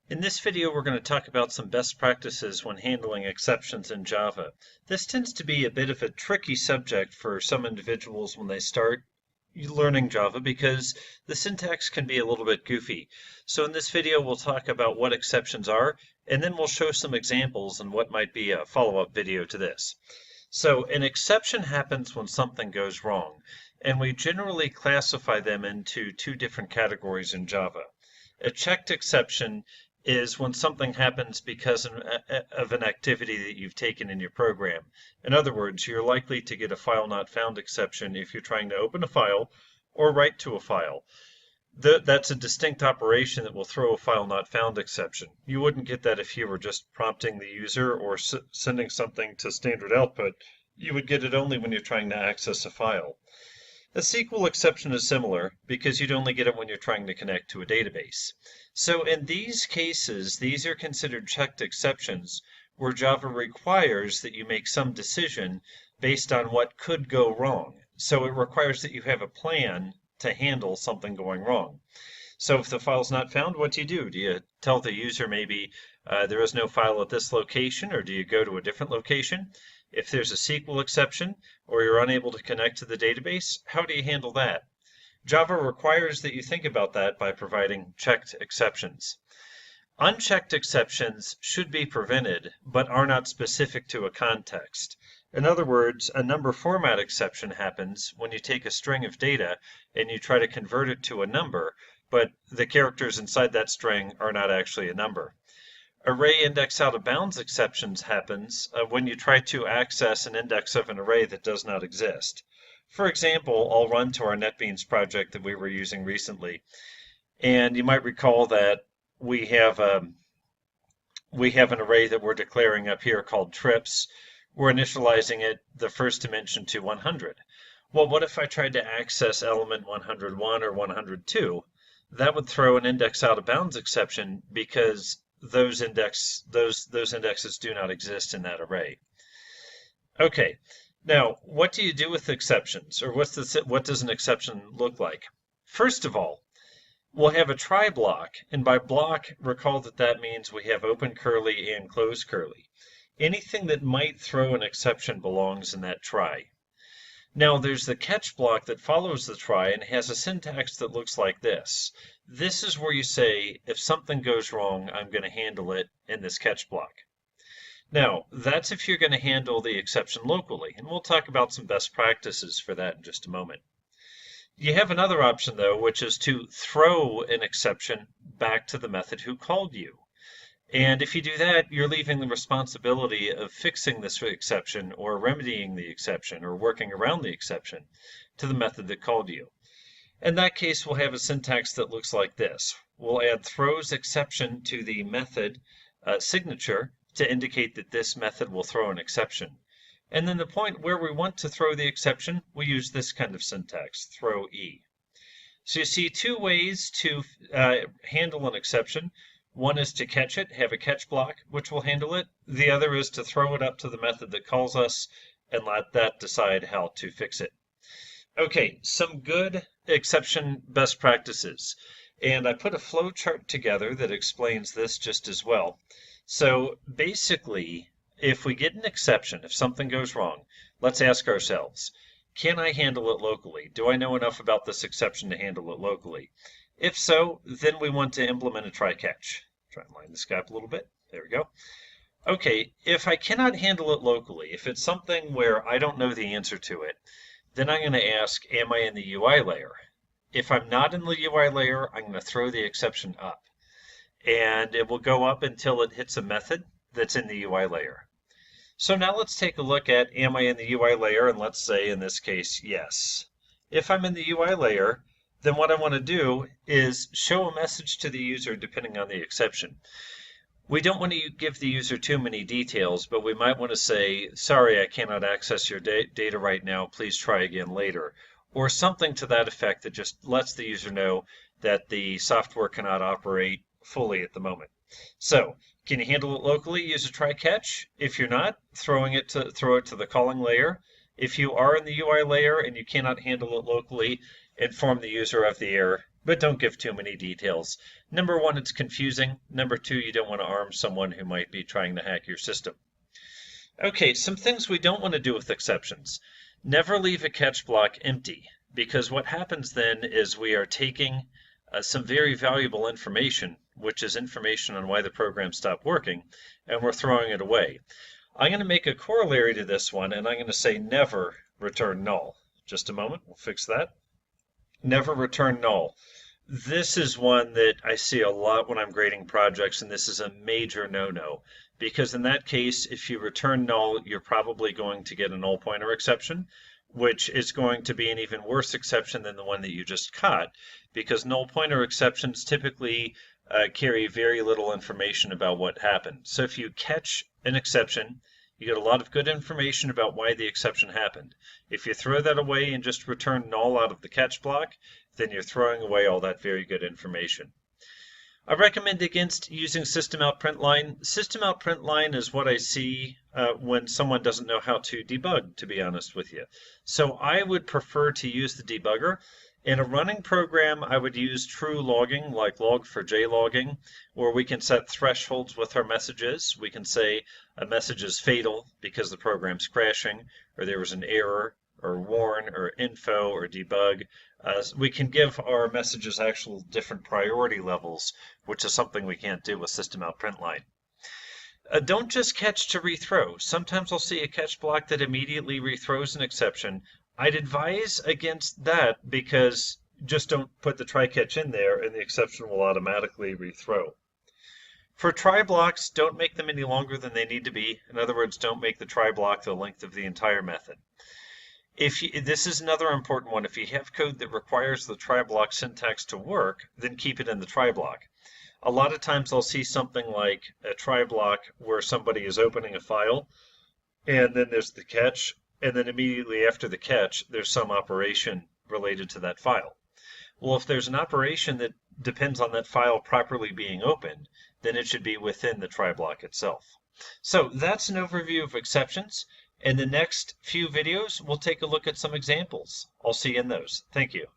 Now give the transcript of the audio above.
In this video, we're going to talk about some best practices when handling exceptions in Java. This tends to be a bit of a tricky subject for some individuals when they start learning Java because the syntax can be a little bit goofy. So in this video, we'll talk about what exceptions are, and then we'll show some examples and what might be a follow-up video to this. So an exception happens when something goes wrong, and we generally classify them into two different categories in Java. A checked exception is when something happens because of an activity that you've taken in your program. In other words, you're likely to get a file not found exception if you're trying to open a file or write to a file. That's a distinct operation that will throw a file not found exception. You wouldn't get that if you were just prompting the user or sending something to standard output. You would get it only when you're trying to access a file. A SQL exception is similar because you'd only get it when you're trying to connect to a database. So in these cases, these are considered checked exceptions where Java requires that you make some decision based on what could go wrong. So it requires that you have a plan to handle something going wrong. So if the file's not found, what do you do? Do you tell the user maybe there is no file at this location, or do you go to a different location? If there's a SQL exception, or you're unable to connect to the database, how do you handle that? Java requires that you think about that by providing checked exceptions. Unchecked exceptions should be prevented, but are not specific to a context. In other words, a number format exception happens when you take a string of data and you try to convert it to a number, but the characters inside that string are not actually a number. Array index out of bounds exceptions happens when you try to access an index of an array that does not exist. For example, I'll run to our NetBeans project that we were using recently, and you might recall that we have an array that we're declaring up here called trips. We're initializing it, the first dimension, to 100. Well, what if I tried to access element 101 or 102? That would throw an index out of bounds exception because those indexes do not exist in that array. Okay, now what do you do with exceptions, or what does an exception look like? First of all, we'll have a try block, and by block, recall that means we have open curly and close curly. Anything that might throw an exception belongs in that try. Now there's the catch block that follows the try and has a syntax that looks like this. This is where you say, if something goes wrong, I'm going to handle it in this catch block. Now, that's if you're going to handle the exception locally, and we'll talk about some best practices for that in just a moment. You have another option, though, which is to throw an exception back to the method who called you. And if you do that, you're leaving the responsibility of fixing this exception or remedying the exception or working around the exception to the method that called you. In that case, we'll have a syntax that looks like this. We'll add throws exception to the method signature to indicate that this method will throw an exception. And then the point where we want to throw the exception, we use this kind of syntax, throw E. So you see two ways to handle an exception. One is to catch it, have a catch block, which will handle it. The other is to throw it up to the method that calls us and let that decide how to fix it. Okay, some good exception best practices. And I put a flow chart together that explains this just as well. So basically, if we get an exception, if something goes wrong, let's ask ourselves, can I handle it locally? Do I know enough about this exception to handle it locally? If so, then we want to implement a try-catch. Try and line this guy up a little bit. There we go. Okay, if I cannot handle it locally, if it's something where I don't know the answer to it, then I'm going to ask, am I in the UI layer? If I'm not in the UI layer, I'm going to throw the exception up. And it will go up until it hits a method that's in the UI layer. So now let's take a look at, am I in the UI layer? And let's say, in this case, yes. If I'm in the UI layer, then what I want to do is show a message to the user depending on the exception. We don't want to give the user too many details, but we might want to say, sorry, I cannot access your data right now, please try again later. Or something to that effect that just lets the user know that the software cannot operate fully at the moment. So, can you handle it locally? Use a try-catch. If you're not, throw it to the calling layer. If you are in the UI layer and you cannot handle it locally, inform the user of the error but don't give too many details. Number one, it's confusing. Number two, you don't want to arm someone who might be trying to hack your system. Okay, some things we don't want to do with exceptions. Never leave a catch block empty, because what happens then is we are taking some very valuable information, which is information on why the program stopped working, and we're throwing it away. I'm going to make a corollary to this one, and I'm going to say never return null. Just a moment, we'll fix that. Never return null. This is one that I see a lot when I'm grading projects, and this is a major no-no. Because in that case, if you return null, you're probably going to get a null pointer exception, which is going to be an even worse exception than the one that you just caught, because null pointer exceptions typically carry very little information about what happened. So if you catch an exception, you get a lot of good information about why the exception happened. If you throw that away and just return null out of the catch block, then you're throwing away all that very good information. I recommend against using system out print line. System out print line is what I see when someone doesn't know how to debug, to be honest with you. So I would prefer to use the debugger. In a running program, I would use true logging, like log4j logging, where we can set thresholds with our messages. We can say a message is fatal because the program's crashing, or there was an error, or warn, or info, or debug. We can give our messages actual different priority levels, which is something we can't do with system out print line. Don't just catch to rethrow. Sometimes I'll see a catch block that immediately rethrows an exception. I'd advise against that because just don't put the try catch in there and the exception will automatically rethrow. For try blocks, don't make them any longer than they need to be. In other words, don't make the try block the length of the entire method. This is another important one. If you have code that requires the try block syntax to work, then keep it in the try block. A lot of times I'll see something like a try block where somebody is opening a file, and then there's the catch, and then immediately after the catch, there's some operation related to that file. Well, if there's an operation that depends on that file properly being opened, then it should be within the try block itself. So that's an overview of exceptions. In the next few videos, we'll take a look at some examples. I'll see you in those. Thank you.